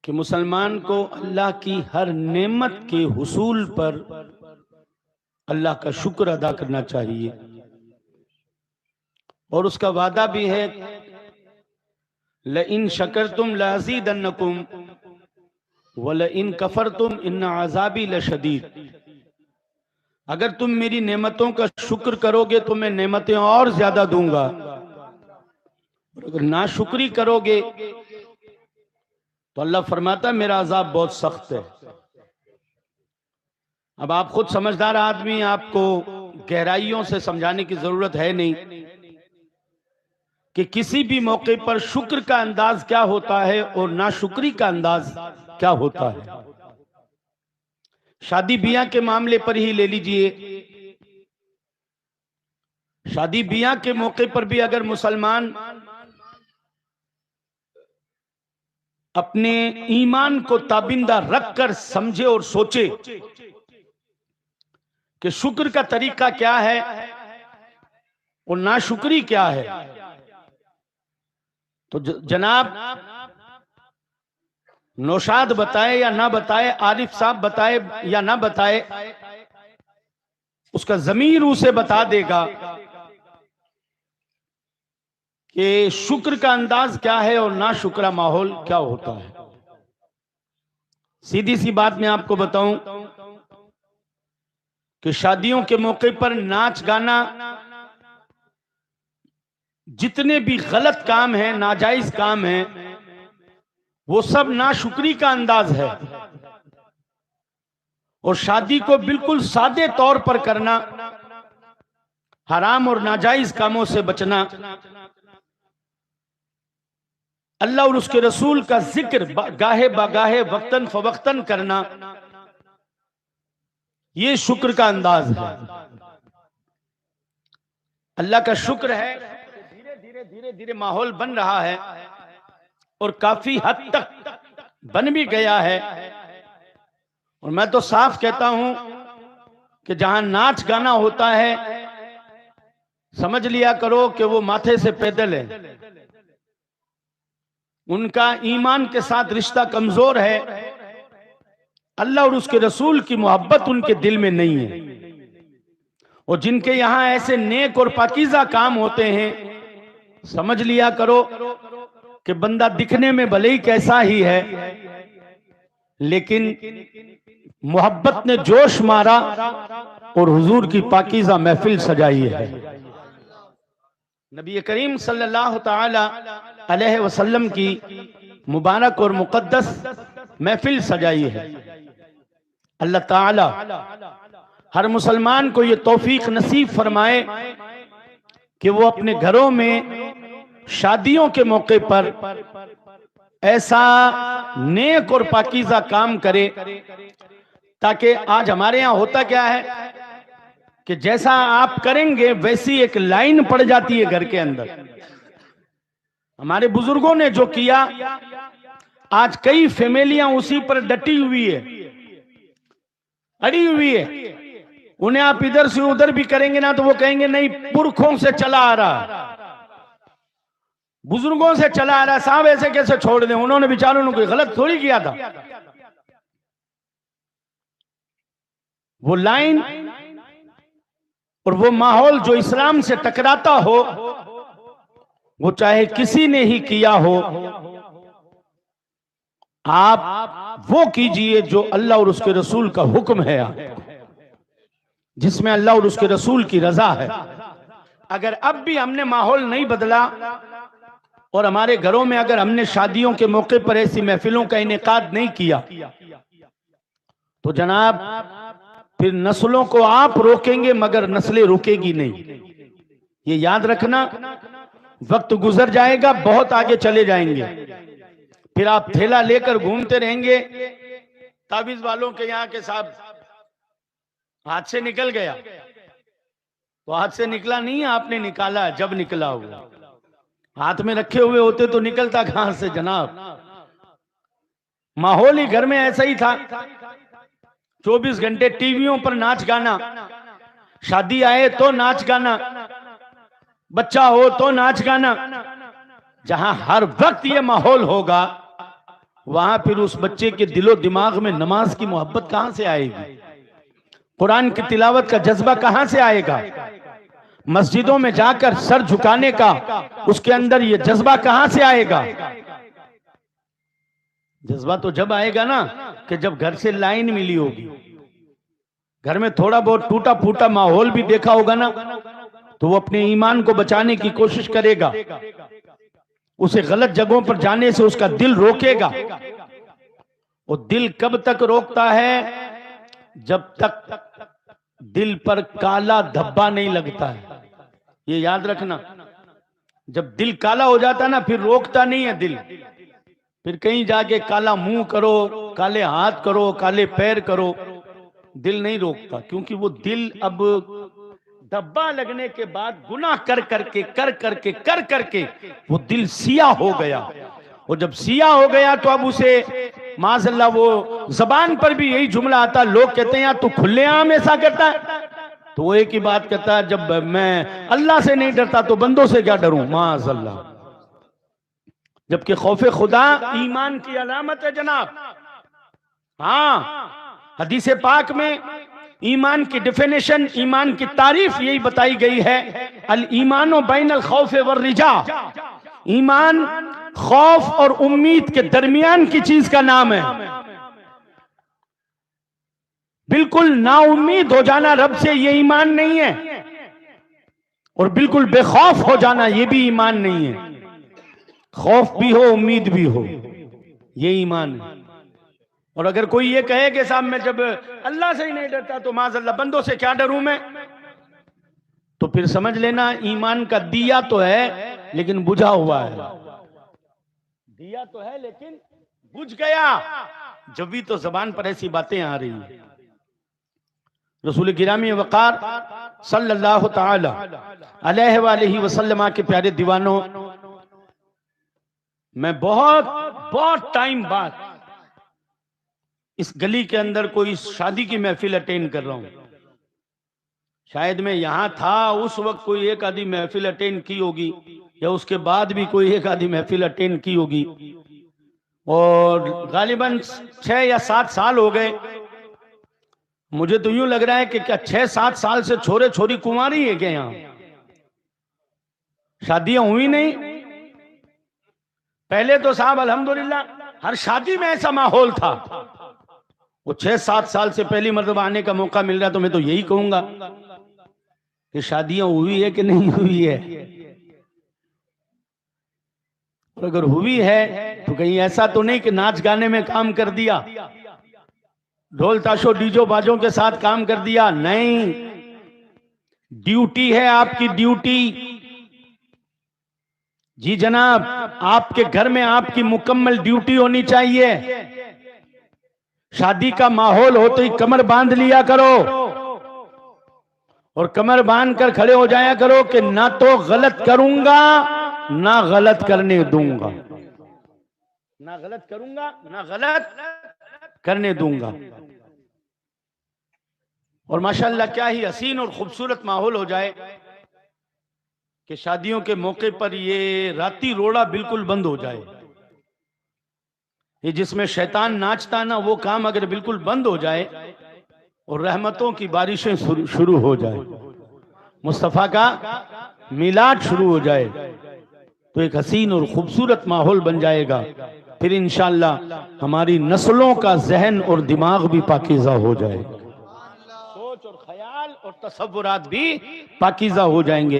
कि मुसलमान को अल्लाह की हर नेमत के हुसूल पर अल्लाह का शुक्र अदा करना चाहिए। और उसका वादा भी है, लइन शकरतुम लाज़ीदन्नकुम व लइन कफरतुम इन्न अज़ाबी लशदीद। अगर तुम मेरी नेमतों का शुक्र करोगे तो मैं नेमतें और ज्यादा दूंगा, अगर नाशुक्री करोगे तो अल्लाह फरमाता मेरा अजाब बहुत सख्त है। अब आप खुद समझदार आदमी, आपको गहराइयों से समझाने की जरूरत है नहीं कि किसी भी मौके पर शुक्र का अंदाज क्या होता है और नाशुक्री का अंदाज क्या होता है। शादी ब्याह के मामले पर ही ले लीजिए, शादी ब्याह के मौके पर भी अगर मुसलमान अपने ईमान को ताबिंदा रखकर समझे और सोचे कि शुक्र का तरीका क्या है और नाशुक्री क्या है, तो जनाब नौशाद बताए या ना बताए, आरिफ साहब बताए या ना बताए, उसका जमीर उसे बता देगा कि शुक्र का अंदाज क्या है और नाशुक्रा माहौल क्या होता है। सीधी सी बात मैं आपको बताऊं कि शादियों के मौके पर नाच गाना, जितने भी गलत काम हैं, नाजायज काम हैं, वो सब नाशुक्री का अंदाज है। और शादी को बिल्कुल सादे तौर पर करना, हराम और नाजायज कामों से बचना, अल्लाह और उसके रसूल का जिक्र गाहे बागाहे वक्तन फवक्तन करना, ये शुक्र का अंदाज है। अल्लाह का शुक्र है, धीरे धीरे धीरे धीरे माहौल बन रहा है और काफी हद तक बन भी गया है। और मैं तो साफ कहता हूं कि जहां नाच गाना होता है, समझ लिया करो कि वो माथे से पैदल है, उनका ईमान के साथ रिश्ता कमजोर है, अल्लाह और उसके रसूल की मोहब्बत उनके दिल में नहीं है। और जिनके यहां ऐसे नेक और पाकीज़ा काम होते हैं, समझ लिया करो कि बंदा दिखने में भले ही कैसा ही है, लेकिन मोहब्बत ने जोश मारा और हुजूर की पाकीज़ा महफिल सजाई है। नबी करीम सल्लल्लाहु ताला अलैहि वसल्लम की मुबारक और मुकद्दस महफिल सजाई है। अल्लाह ताला हर मुसलमान को ये तौफीक नसीब फरमाए कि वो अपने घरों में शादियों के मौके पर ऐसा नेक और पाकीज़ा काम करे, ताकि आज हमारे यहाँ होता क्या है कि जैसा आप करेंगे वैसी एक लाइन पड़ जाती है घर के अंदर। हमारे बुजुर्गों ने जो किया, आज कई फैमिलियां उसी पर डटी हुई है, अड़ी हुई है। उन्हें आप इधर से उधर भी करेंगे ना तो वो कहेंगे नहीं, पुरखों से चला आ रहा, बुजुर्गों से चला आ रहा, साहब ऐसे कैसे छोड़ दें, उन्होंने बेचारों ने कोई गलत थोड़ी किया था। वो लाइन और वो माहौल जो इस्लाम से टकराता हो, वो चाहे किसी ने ही किया हो, आप वो कीजिए जो अल्लाह और उसके रसूल का हुक्म है, जिसमें अल्लाह और उसके रसूल की रजा है। अगर अब भी हमने माहौल नहीं बदला और हमारे घरों में अगर हमने शादियों के मौके पर ऐसी महफिलों का इनेकाद नहीं किया, तो जनाब फिर नस्लों को आप रोकेंगे मगर नस्लें रुकेगी नहीं। ये याद रखना, वक्त गुजर जाएगा, बहुत आगे चले जाएंगे, फिर आप थैला लेकर घूमते रहेंगे, ताबीज वालों के यहाँ के साहब हाथ से निकल गया, तो हाथ से निकला नहीं, आपने निकाला जब निकला हुआ। हाथ में रखे हुए होते तो निकलता कहां से जनाब। माहौल ही घर में ऐसा ही था, 24 घंटे टीवियों पर नाच गाना, शादी आए तो नाच गाना, बच्चा हो तो नाच गाना। जहां हर वक्त ये माहौल होगा वहां फिर उस बच्चे के दिलो दिमाग में नमाज की मोहब्बत कहां से आएगी? कुरान की तिलावत का जज्बा कहां से आएगा? मस्जिदों में जाकर सर झुकाने का उसके अंदर ये जज्बा कहां से आएगा? जज्बा तो जब आएगा ना कि जब घर से लाइन मिली होगी, घर में थोड़ा बहुत टूटा फूटा माहौल भी देखा होगा ना, तो वो अपने ईमान को बचाने की कोशिश करेगा। उसे गलत जगहों पर जाने से उसका दिल रोकेगा। वो दिल कब तक रोकता है? जब तक दिल पर काला धब्बा नहीं लगता है। ये याद रखना, जब दिल काला हो जाता है ना, फिर रोकता नहीं है दिल। फिर कहीं जाके काला मुंह करो, काले हाथ करो, काले पैर करो, दिल नहीं रोकता। क्योंकि वो दिल अब धब्बा लगने के बाद गुनाह कर करके वो दिल सियाह हो गया। और जब सियाह हो गया तो अब उसे माज़अल्लाह वो जबान पर भी यही जुमला आता, लोग कहते हैं यार तू खुलेआम ऐसा करता है, तो वो एक ही बात कहता है, जब मैं अल्लाह से नहीं डरता तो बंदों से क्या डरूं, माज़अल्लाह। जबकि खौफे खुदा ईमान की अलामत है जनाब। हाँ, हदीस पाक में ईमान की डिफिनेशन, ईमान की तारीफ यही बताई गई है, अल ईमानो बैनल खौफ वर रिजा। ईमान खौफ और उम्मीद के दरमियान की चीज का नाम है। बिल्कुल नाउम्मीद हो जाना रब से ये ईमान नहीं है, और बिल्कुल बेखौफ हो जाना ये भी ईमान नहीं है। खौफ भी हो, उम्मीद भी हो, ये ईमान है। और अगर कोई ये कहे कि साहब मैं जब अल्लाह से ही नहीं डरता तो माज़अल्लाह बंदों से क्या डरूं मैं, तो फिर समझ लेना ईमान का दिया तो है लेकिन बुझा हुआ है। दिया तो है लेकिन बुझ गया। जब भी तो जबान पर ऐसी बातें आ रही हैं। रसूल गिरामी वक़ार सल्लल्लाहु ताला अलैहि वसल्लम के प्यारे दीवानों, मैं बहुत टाइम बाद इस गली के अंदर कोई शादी की महफिल अटेंड कर रहा हूं। शायद मैं यहां था उस वक्त कोई एक आधी महफिल अटेंड की होगी, या उसके बाद भी कोई एक आधी महफिल अटेंड की होगी, और गालिबन 6 या 7 साल हो गए। मुझे तो यूं लग रहा है कि क्या 6-7 साल से छोरे छोरी कुंवारी है क्या? यहां शादियां हुई नहीं। पहले तो साहब अल्हम्दुलिल्लाह हर शादी में ऐसा माहौल था। वो 6-7 साल से पहली मर्तबा आने का मौका मिल रहा, तो मैं तो यही कहूंगा कि शादियां हुई है कि नहीं हुई है। और अगर हुई है तो कहीं ऐसा तो नहीं कि नाच गाने में काम कर दिया, ढोल ताशो डीजो बाजों के साथ काम कर दिया। नहीं, ड्यूटी है आपकी, ड्यूटी। जी जनाब, आपके घर में आपकी मुकम्मल ड्यूटी होनी चाहिए। शादी का माहौल हो तो ही कमर बांध लिया करो, और कमर बांध कर खड़े हो जाया करो कि ना तो गलत करूंगा ना गलत करने दूंगा, ना गलत करूंगा ना गलत करने दूंगा। और माशाल्लाह क्या ही हसीन और खूबसूरत माहौल हो जाए कि शादियों के मौके पर ये राती रोड़ा बिल्कुल बंद हो जाए। ये जिसमें शैतान नाचता ना, वो काम अगर बिल्कुल बंद हो जाए और रहमतों की बारिशें शुरू हो जाए, मुस्तफ़ा का मिलाद शुरू हो जाए, तो एक हसीन और खूबसूरत माहौल बन जाएगा। फिर इंशाअल्लाह हमारी नस्लों का जहन और दिमाग भी पाकीज़ा हो जाएगा, सोच और ख्याल और तसव्वुरात भी पाकीज़ा हो जाएंगे।